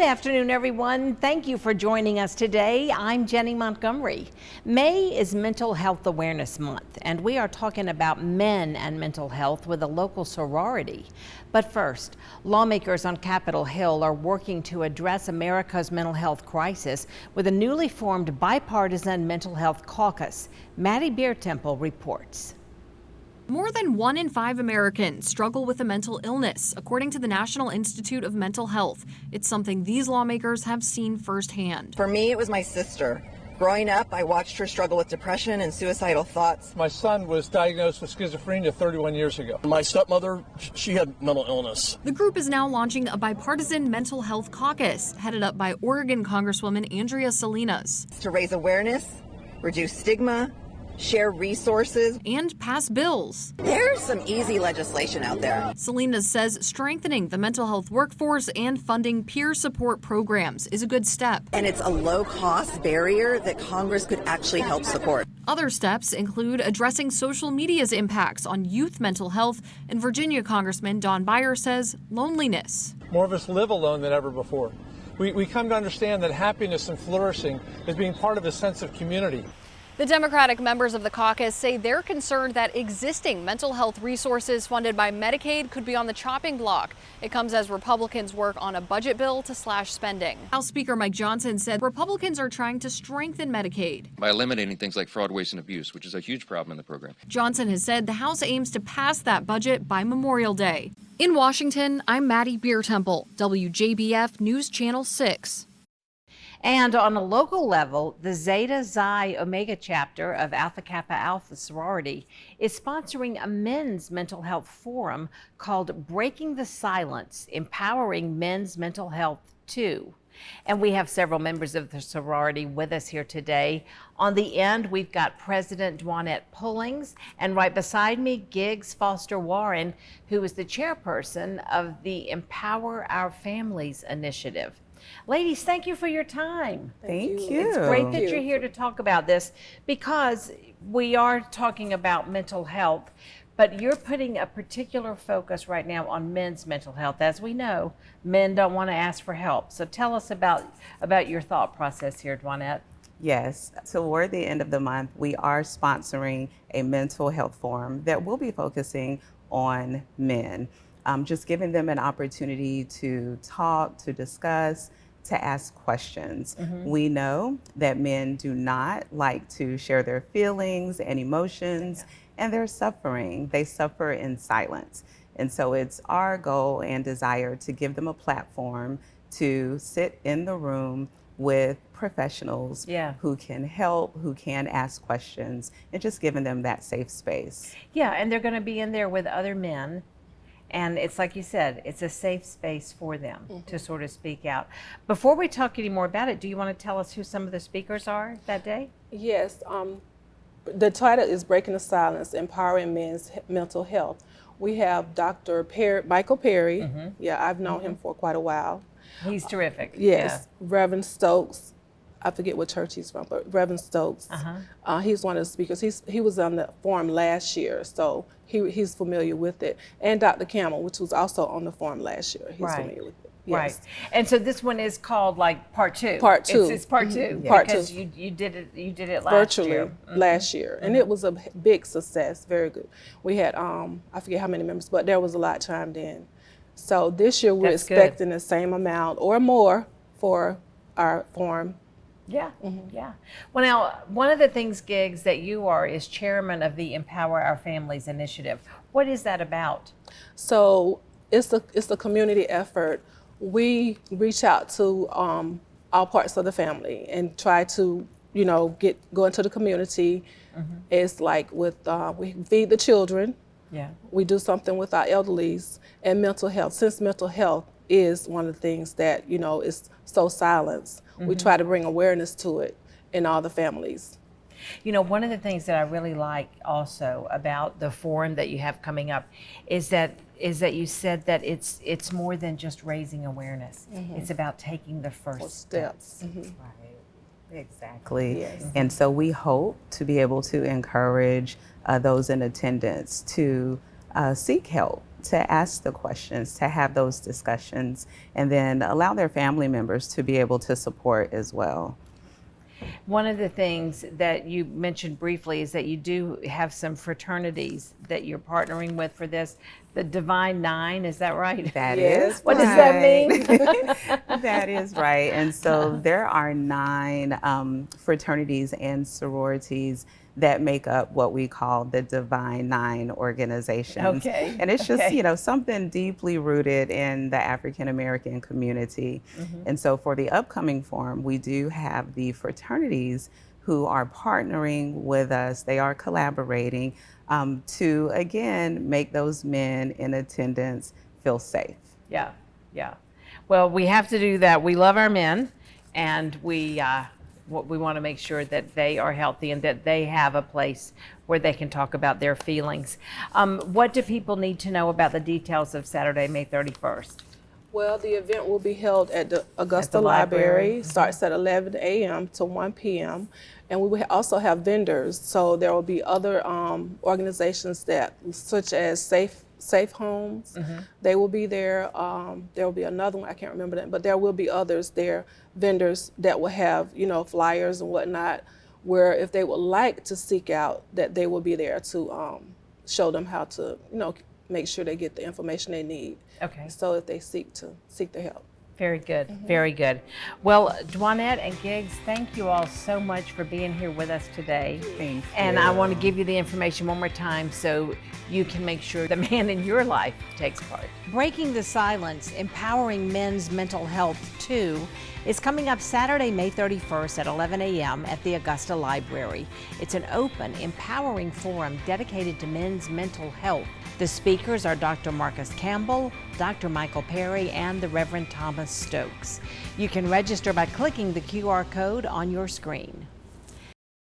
afternoon, everyone. Thank you for joining us today. I'm Jenny Montgomery. May is Mental Health Awareness Month, and we are talking about men and mental health with a local sorority. But first, lawmakers on Capitol Hill are working to address America's mental health crisis with a newly formed bipartisan mental health caucus. Maddie Beertemple reports. More than 1 in 5 Americans struggle with a mental illness, according to the National Institute of Mental Health. It's something these lawmakers have seen firsthand. For me, it was my sister. Growing up, I watched her struggle with depression and suicidal thoughts. My son was diagnosed with schizophrenia 31 years ago. My stepmother, she had mental illness. The group is now launching a bipartisan mental health caucus, headed up by Oregon Congresswoman Andrea Salinas. To raise awareness, reduce stigma, share resources, and pass bills. There's some easy legislation out there. Salinas says strengthening the mental health workforce and funding peer support programs is a good step. And it's a low-cost barrier that Congress could actually help support. Other steps include addressing social media's impacts on youth mental health, and Virginia Congressman Don Beyer says loneliness. More of us live alone than ever before. We come to understand that happiness and flourishing is being part of a sense of community. The Democratic members of the caucus say they're concerned that existing mental health resources funded by Medicaid could be on the chopping block. It comes as Republicans work on a budget bill to slash spending. House Speaker Mike Johnson said Republicans are trying to strengthen Medicaid by eliminating things like fraud, waste, and abuse, which is a huge problem in the program. Johnson has said the House aims to pass that budget by Memorial Day. In Washington, I'm Maddie Beertemple, WJBF News Channel 6. And on a local level, the Zeta Xi Omega chapter of Alpha Kappa Alpha sorority is sponsoring a men's mental health forum called Breaking the Silence, Empowering Men's Mental Health Too. And we have several members of the sorority with us here today. On the end, we've got President Dwanette Pullings, and right beside me, Giggs Foster Warren, who is the chairperson of the Empower Our Families initiative. Ladies, thank you for your time. Thank you. It's great that you're here to talk about this because we are talking about mental health, but you're putting a particular focus right now on men's mental health. As we know, men don't want to ask for help. So tell us about your thought process here, Dwanette. Yes, toward the end of the month, we are sponsoring a mental health forum that will be focusing on men. Just giving them an opportunity to talk, to discuss, to ask questions. We know that men do not like to share their feelings and emotions, and they're suffering. They suffer in silence. And so it's our goal and desire to give them a platform to sit in the room with professionals who can help, who can ask questions, and just giving them that safe space. Yeah, and they're going to be in there with other men. And it's like you said, it's a safe space for them to sort of speak out. Before we talk any more about it, do you want to tell us who some of the speakers are that day? Yes, the title is Breaking the Silence, Empowering Men's Mental Health. We have Dr. Michael Perry. Yeah, I've known him for quite a while. He's terrific. Yes, Reverend Stokes. I forget what church he's from, but Reverend Stokes. He's one of the speakers. He was on the forum last year, so he's familiar with it. And Dr. Campbell, which was also on the forum last year. He's familiar with it. Yes. Right. And so this one is called like part two. Part two. It's part two. Part because two. you did it last virtually year. Last year, and it was a big success. Very good. We had I forget how many members, but there was a lot chimed in. So this year we're expecting the same amount or more for our forum. Yeah, yeah. Well, now, one of the things, Giggs, that you are is chairman of the Empower Our Families initiative. What is that about? So it's a community effort. We reach out to all parts of the family and try to, go into the community. It's like with we feed the children. Yeah. We do something with our elderlies and mental health. Since mental health is one of the things that, is so silenced. We try to bring awareness to it in all the families. One of the things that I really like also about the forum that you have coming up is that you said that it's more than just raising awareness. It's about taking the first steps. Right. Exactly. Yes. And so we hope to be able to encourage those in attendance to seek help, to ask the questions, to have those discussions, and then allow their family members to be able to support as well. One of the things that you mentioned briefly is that you do have some fraternities that you're partnering with for this. The Divine Nine, is that right? That Yes. is What does that mean? That is right. And so there are 9 fraternities and sororities that make up what we call the Divine Nine organizations. Okay, And it's just, okay. something deeply rooted in the African American community. And so for the upcoming forum, we do have the fraternities who are partnering with us. They are collaborating to, again, make those men in attendance feel safe. Yeah, yeah. Well, we have to do that. We love our men, and we want to make sure that they are healthy and that they have a place where they can talk about their feelings. What do people need to know about the details of Saturday, May 31st? Well, the event will be held at the Augusta library. Library. Starts at 11 a.m. to 1 p.m. And we will also have vendors. So there will be other organizations that, such as Safe Homes. They will be there. There will be another one, I can't remember that, but there will be others there, vendors that will have, flyers and whatnot, where if they would like to seek out, that they will be there to show them how to, make sure they get the information they need. Okay. So if they seek their help. Very good, very good. Well, Dwanette and Giggs, thank you all so much for being here with us today. Thank And you. I want to give you the information one more time so you can make sure the man in your life takes part. Breaking the Silence, Empowering Men's Mental Health 2 is coming up Saturday, May 31st at 11 a.m. at the Augusta Library. It's an open, empowering forum dedicated to men's mental health. The speakers are Dr. Marcus Campbell, Dr. Michael Perry, and the Reverend Thomas Stokes. You can register by clicking the QR code on your screen.